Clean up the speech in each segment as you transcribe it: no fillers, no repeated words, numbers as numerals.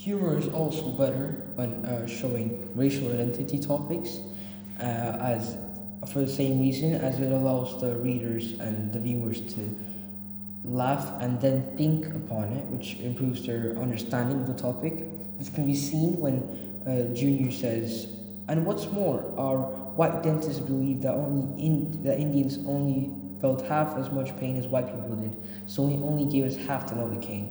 Humor is also better when showing racial identity topics, as for the same reason as it allows the readers and the viewers to laugh and then think upon it, which improves their understanding of the topic. This can be seen when Junior says, "And what's more, our white dentists believe that that Indians only felt half as much pain as white people did, so he only gave us half the Novocaine."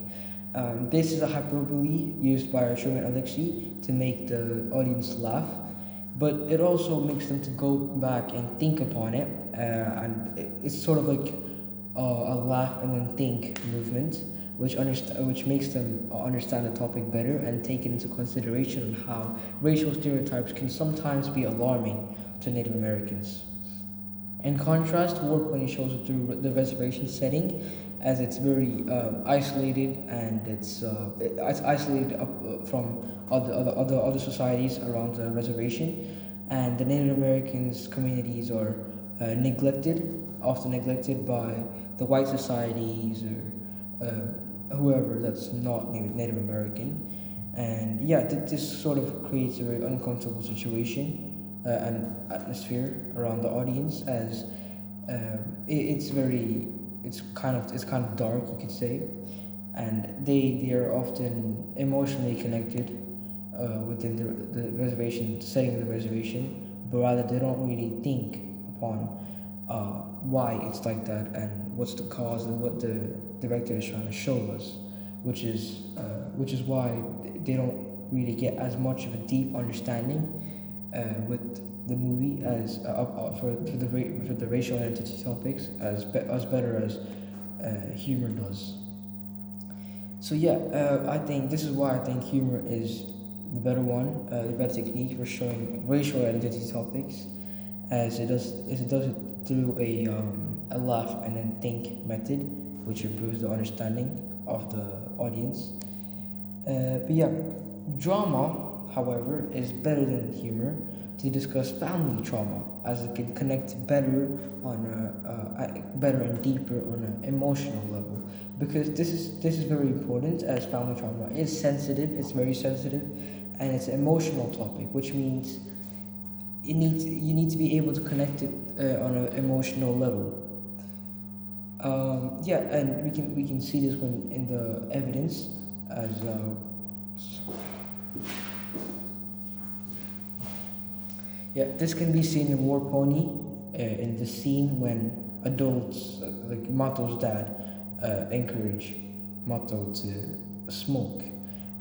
This is a hyperbole used by Sherman Alexie to make the audience laugh, but it also makes them to go back and think upon it, and it's sort of like a laugh and then think movement, which makes them understand the topic better and take it into consideration on how racial stereotypes can sometimes be alarming to Native Americans. In contrast, War Pony shows it through the reservation setting, as it's very isolated and it's isolated from other societies around the reservation, and the Native Americans communities are often neglected by the white societies or whoever that's not Native American, and yeah, this sort of creates a very uncomfortable situation and atmosphere around the audience, as it's very it's kind of dark, you could say, and they are often emotionally connected within the reservation setting of the reservation, but rather they don't really think upon why it's like that and what's the cause and what the director is trying to show us, which is why they don't really get as much of a deep understanding with the movie as for the racial identity topics as better as humor does. So yeah, I think this is why I think humor is the better technique for showing racial identity topics, as it does it through a laugh and then think method, which improves the understanding of the audience. But yeah, drama, however, is better than humor to discuss family trauma, as it can connect better and deeper on an emotional level. Because this is very important, as family trauma is sensitive. It's very sensitive, and it's an emotional topic, which means you need to be able to connect it on an emotional level. Yeah, and we can see this when in the evidence as yeah, this can be seen in War Pony in the scene when adults like Mato's dad encourage Mato to smoke,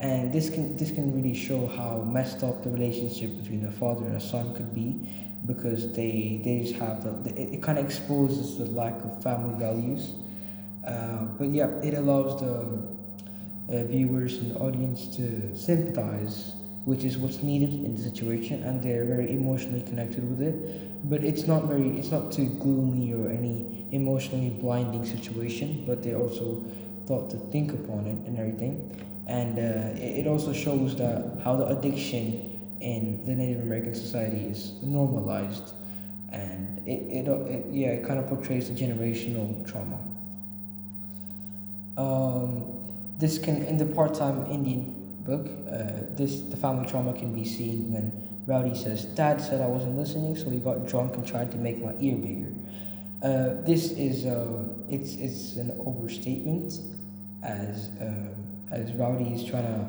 and this can really show how messed up the relationship between a father and a son could be, because they just have it kind of exposes the lack of family values. But yeah, it allows the viewers and the audience to sympathize, which is what's needed in the situation, and they're very emotionally connected with it. But it's not too gloomy or any emotionally blinding situation. But they also thought to think upon it and everything, and it also shows that how the addiction in the Native American society is normalized, and it kind of portrays the generational trauma. This can in the part-time Indian book. The family trauma can be seen when Rowdy says, "Dad said I wasn't listening, so he got drunk and tried to make my ear bigger." This is it's an overstatement, as Rowdy is trying to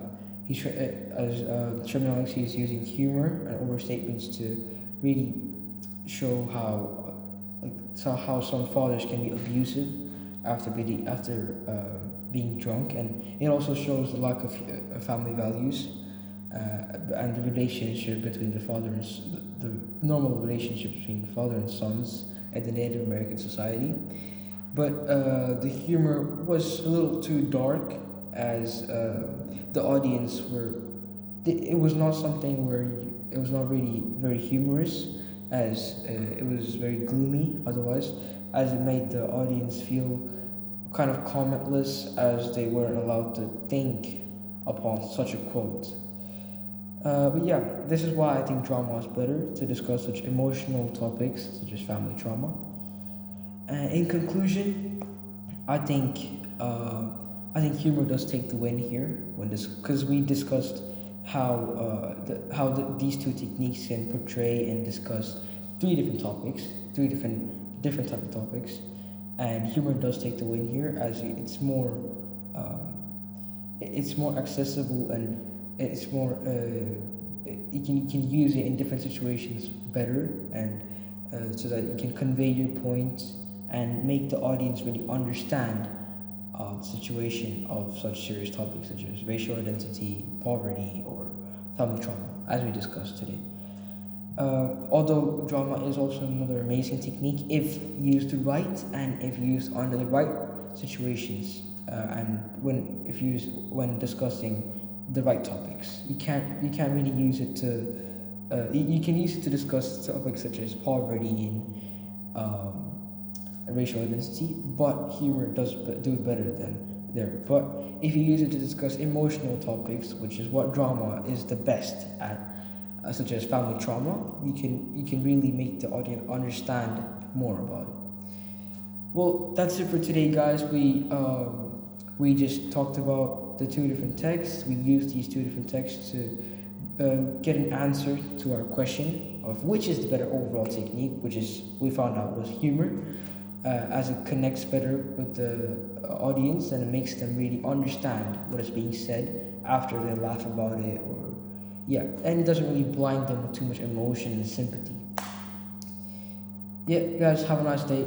as Sherman Alexie is using humor and overstatements to really show how some fathers can be abusive after being drunk, and it also shows the lack of family values and the relationship between the normal relationship between father and sons in the Native American society. But the humor was a little too dark, as the audience were. It was not something where it was not really very humorous, as it was very gloomy otherwise, as it made the audience feel kind of commentless, as they weren't allowed to think upon such a quote. But yeah, this is why I think drama is better to discuss such emotional topics such as family trauma. In conclusion, I think I think humor does take the win here when this, because we discussed how these two techniques can portray and discuss three different topics, three different type of topics, and humor does take the win here as it's more accessible, and it's more you can use it in different situations better, and so that you can convey your point and make the audience really understand the situation of such serious topics such as racial identity, poverty, or family trauma, as we discussed today. Although drama is also another amazing technique if used right and if used under the right situations, and when if used when discussing the right topics. You can't really use it to you can use it to discuss topics such as poverty and racial identity, but humor does do it better than there. But if you use it to discuss emotional topics, which is what drama is the best at, such as family trauma, you can really make the audience understand more about it. Well, that's it for today, guys. We just talked about the two different texts. We used these two different texts to get an answer to our question of which is the better overall technique, which is we found out was humor, as it connects better with the audience and it makes them really understand what is being said after they laugh about it, or yeah, and it doesn't really blind them with too much emotion and sympathy. Yeah, guys, have a nice day.